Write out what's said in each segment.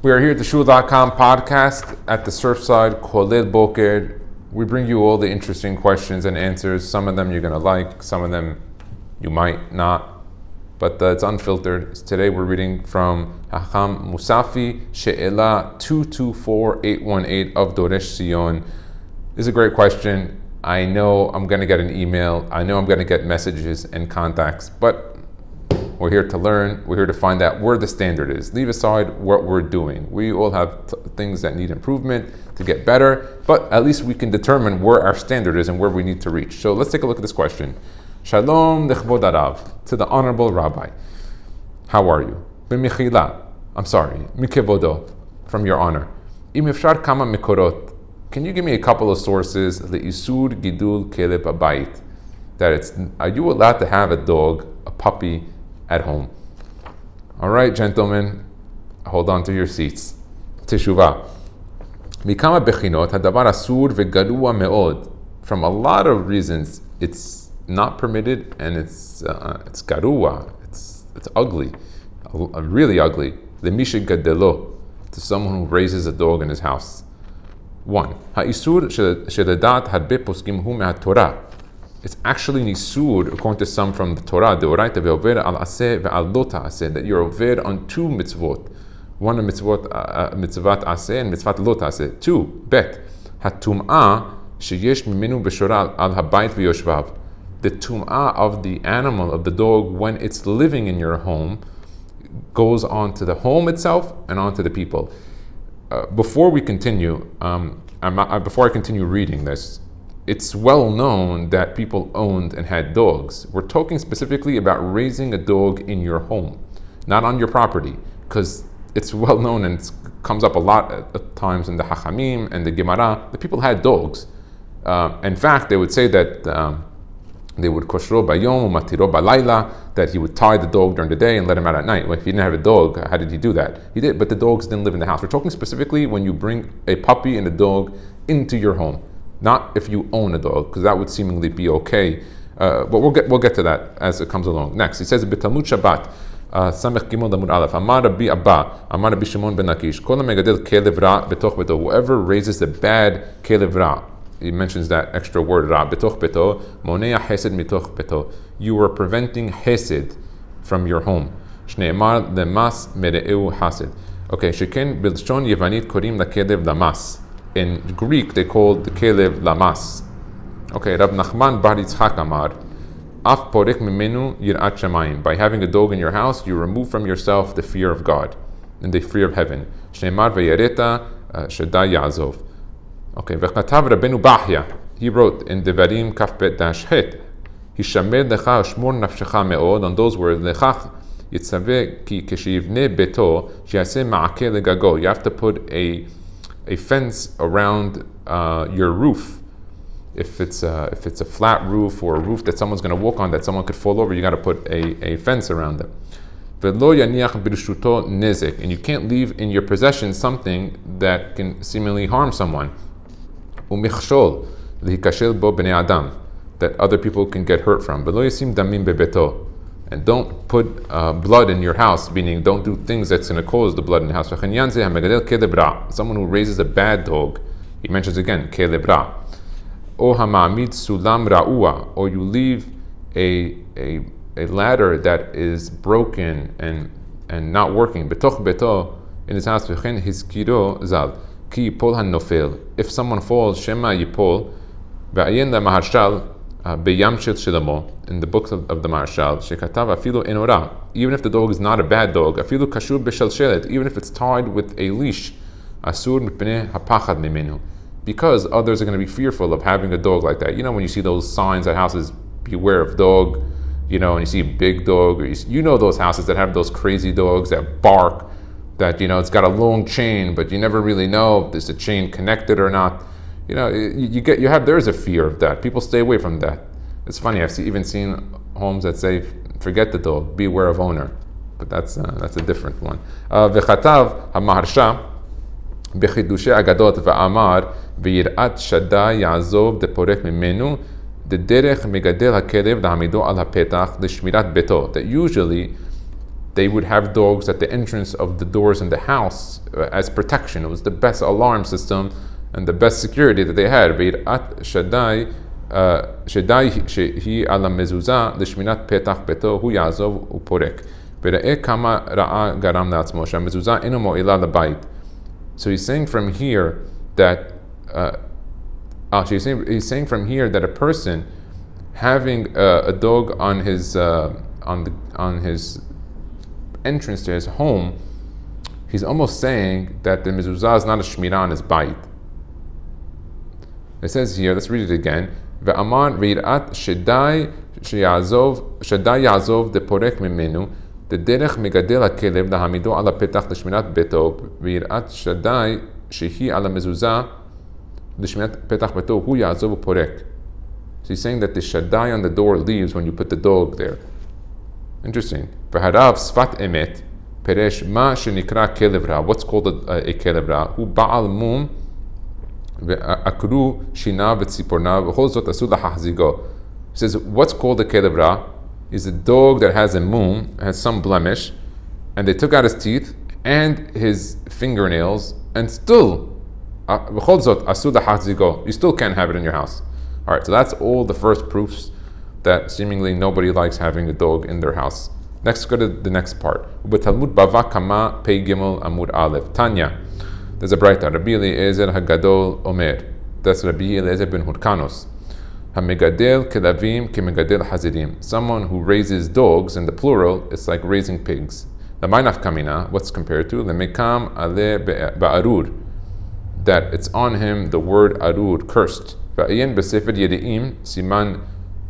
We are here at the Shul.com podcast at the Surfside, Kolel Boker. We bring you all the interesting questions and answers. Some of them you're going to like, some of them you might not, but it's unfiltered. Today we're reading from Hacham Mutzafi, She'ela 224818 of Doresh Sion. This is a great question. I know I'm going to get an email. I know I'm going to get messages and contacts, but we're here to learn. We're here to find out where the standard is. Leave aside what we're doing. We all have things that need improvement to get better, but at least we can determine where our standard is and where we need to reach. So let's take a look at this question. Shalom lechvod harav, to the honorable rabbi. How are you? B'mechila, I'm sorry, mikevodo, from your honor. Im efshar kama mikorot, can you give me a couple of sources, le'isur gidul keleb habayit, that are you allowed to have a dog, a puppy, at home? All right, gentlemen, hold on to your seats. Teshuvah. Mikama bechinot hadavar asur vegarua meod. From a lot of reasons, it's not permitted, and it's garua. It's ugly, really ugly. Lemisha gadelo, to someone who raises a dog in his house. 1. Ha'isur sheledat harbe poskim hu me'atorah. It's actually nisur, according to some from the Torah, deoraita ve'over al aseh ve'al lo ta'aseh, that you're over on two mitzvot. One mitzvot, mitzvat aseh and mitzvat lo ta'aseh. 2. Bet. Hatum'ah sheyesh mimenu b'shora al habayit ve'yoshvav. The tum'ah of the animal, of the dog, when it's living in your home, goes on to the home itself and onto the people. Before I continue reading this, it's well known that people owned and had dogs. We're talking specifically about raising a dog in your home, not on your property, because it's well known and it comes up a lot at times in the Hachamim and the Gemara that people had dogs. In fact, they would say that they would koshro bayom matiro balayla, that he would tie the dog during the day and let him out at night. Well, if he didn't have a dog, how did he do that? He did, but the dogs didn't live in the house. We're talking specifically when you bring a puppy and a dog into your home. Not if you own a dog, because that would seemingly be okay. But we'll get to that as it comes along. Next, he says, "B'Talmud Shabbat, Samech Gimel Amud Aleph, Amar Rabbi Abba, Amar Rabbi Shimon ben Lakish, Kol HaMegadel Kelev Ra B'toch Beto." Whoever raises the bad Kelev Ra, he mentions that extra word Ra B'toch Beto, Monea Hesed Mitoch Beto. You are preventing Hesed from your home. Shneimar Lemas Mereu Hased. Okay, Sheken Bilshon Yevanit Korim LaKelev Lamas. In Greek, they called the Kelev Lamas. Okay, Rab Nachman Bar Yitzchak Amar, Af porek mimenu yirat shamayim. By having a dog in your house, you remove from yourself the fear of God and the fear of heaven. Shneimar v'yareta shedai ya'azov. Okay, v'chatav Rabbeinu Bahya, he wrote in Devarim Kaf Bet Dash Het, Hishamer lecha shmor nafshecha me'od, on those words, lechach yitzaveh ki keshivne beto shiaseh ma'akeh legago. You have to put a fence around your roof. If it's a flat roof or a roof that someone's going to walk on, that someone could fall over, you got to put a fence around it. And you can't leave in your possession something that can seemingly harm someone. That other people can get hurt from. And don't put blood in your house, meaning don't do things that's going to cause the blood in the house. Someone who raises a bad dog, he mentions again, kelebra. Or you leave a ladder that is broken and not working. Betoch beto, in his house, if someone falls, shema yipol, va'ayin la maharshal, in the books of the Marshal, even if the dog is not a bad dog, even if it's tied with a leash, because others are going to be fearful of having a dog like that. You know, when you see those signs at houses, beware of dog, you know, and you see a big dog, or you know those houses that have those crazy dogs that bark, that, you know, it's got a long chain, but you never really know if there's a chain connected or not. You know, there is a fear of that. People stay away from that. It's funny, I've even seen homes that say, forget the dog, beware of owner. But that's a different one. V'chatav ha'maharsha b'chidushe agadot v'amar v'yirat shada ya'azov deporek mimenu dederech megadel ha'kelev la'amido al ha'petach l'shmirat beto. That usually they would have dogs at the entrance of the doors in the house as protection. It was the best alarm system and the best security that they had. ויראת שדי שהיא על המזוזה לשמינת פתח ביתו הוא יעזוב ופורק. וראה כמה רעה גרם לעצמו שהמזוזה אינו מועילה לבית. So he's saying from here that he's saying from here that a person having a dog on his entrance to his home, he's almost saying that the mezuzah is not a shmirah on his bait. It says here, let's read it again. Ve'amar v'yirat shedai ya'azov deporek mimenu דדרך מגדל הכלב להעמידו על הפתח לשמירת ביתו ויראת שדי שהיא על המזוזה לשמירת פתח ביתו הוא יעזוב ופורק. So he's saying that the shaddai on the door leaves when you put the dog there. Interesting. והרב שפת אמת פירש מה שנקרא כלב רע. What's called a כלב רע? הוא בעל מום ועקרו שיניו וציפורניו וכל זאת אסור להחזיקו. He says what's called a כלב רע is a dog that has a mum, has some blemish, and they took out his teeth and his fingernails, and still, you still can't have it in your house. All right, so that's all the first proofs that seemingly nobody likes having a dog in their house. Next, go to the next part. Talmud Bava Kama Pei Gimel Amud Aleph. Tanya, there's a bright Rabbi Eliezer Hagadol Omer. That's Rabbi Eliezer ben Hurkanos. Hamegadel kelavim kemegadel hazirim. Someone who raises dogs, in the plural, it's like raising pigs. The Mainaf Kamina, what's compared to? The Mekam ale ba'arur, that it's on him the word arur, cursed. Va'ayin b'sefer Yedi'im, siman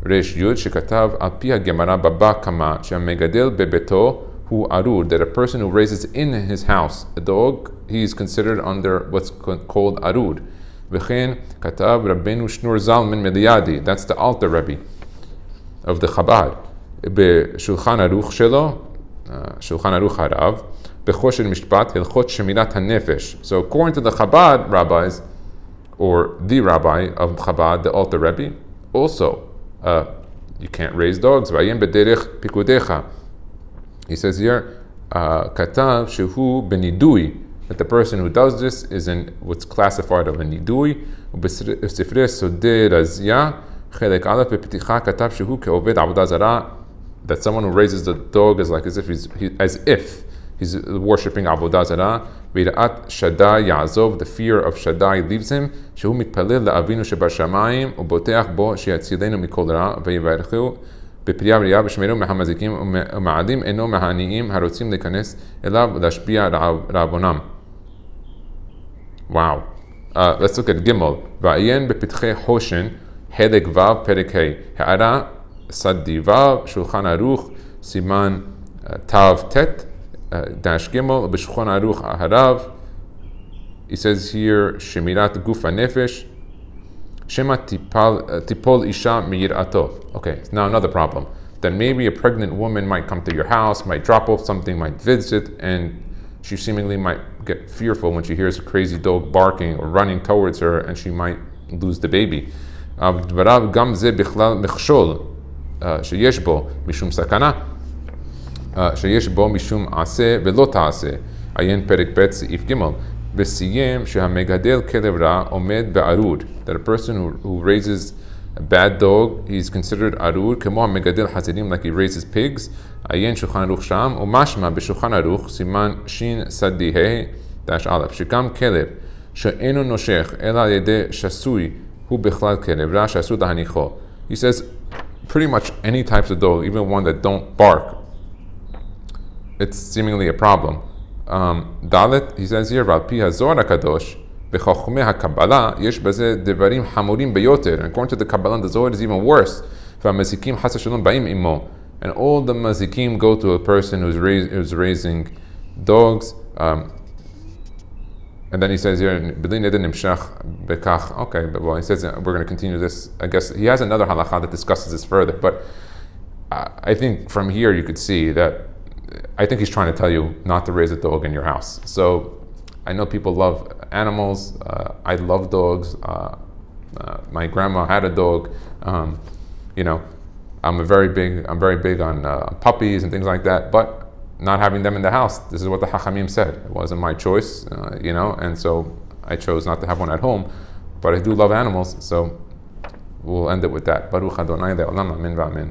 resh yud, shekatav al pi ha'gemara baba kama, she'hamegadel bebeto hu arur, that a person who raises in his house a dog, he is considered under what's called arur. V'chein katav Rabbeinu Shnur Zal min Meliyadi. That's the Alter Rebbe of the Chabad. B'Shulchan Aruch Shelo, Shulchan Aruch Harav, b'Choshen Mishpat Hilchot Shemirat HaNefesh. So according to the Chabad rabbis, or the rabbi of Chabad, the Alter Rebbe, also you can't raise dogs. V'ayim b'derech pikudecha. He says here, katav shehu benidui, that the person who does this is in what's classified of a nidui. That someone who raises the dog is like as if he's worshipping avodah zarah. V'yirat Shaddai Ya'azov, the fear of Shaddai leaves him. Shehu mitpalel la'avinu shebashamayim uboteach bo sheyatzilenu mikol ra v'yivarechu בפריה וראייה ושמרו מהמזיקים ומעדים אינו מהעניים הרוצים להיכנס אליו ולהשפיע רעבונם. Wow. Let's look at Gimel. ועיין בפתחי חושן, חלק ו' פרק ה'. הערה סדי ו', שולחן ערוך, סימן תו ת', דש ג', ובשולחן ערוך הרב. He says here, שמירת גוף הנפש, Shema tipol isha miyirato. Okay, now another problem. Then maybe a pregnant woman might come to your house, might drop off something, might visit, and she seemingly might get fearful when she hears a crazy dog barking or running towards her, and she might lose the baby. דבריו גם זה בכלל מכשול שיש בו משום סכנה, שיש בו משום עשה ולא תעשה. עיין פרק ב' סעיף ג'. וסיים שהמגדל כלב רע עומד בערור, that a person who raises a bad dog, he's considered ערור, כמו המגדל חזירים, like he raises pigs. עיין שולחן ערוך שם, ומשמע בשולחן ערוך, סימן שין סדי ה' דש א', שגם כלב שאינו נושך אלא על ידי שסוי, הוא בכלל כלב רע שאסור להניחו. He says pretty much any types of dog, even one that don't bark, it's seemingly a problem. Dalet, he says here, ועל פי הזוהר הקדוש, בחוכמי הקבלה, יש בזה דברים חמורים ביותר. And according to the Kabbalah, the Zohar is even worse. והמזיקים חס ושלום באים עמו. And all the mazikim go to a person who's raising dogs. And then he says here, בלי נדר נמשך בכך. Okay, but well, he says we're going to continue this. I guess he has another halakha that discusses this further. But I think from here you could see that I think he's trying to tell you not to raise a dog in your house. So I know people love animals. I love dogs. My grandma had a dog. You know, I'm very big on puppies and things like that. But not having them in the house. This is what the Hachamim said. It wasn't my choice, and so I chose not to have one at home. But I do love animals, so we'll end it with that. Baruch Adonai le'olam, amen v'amen.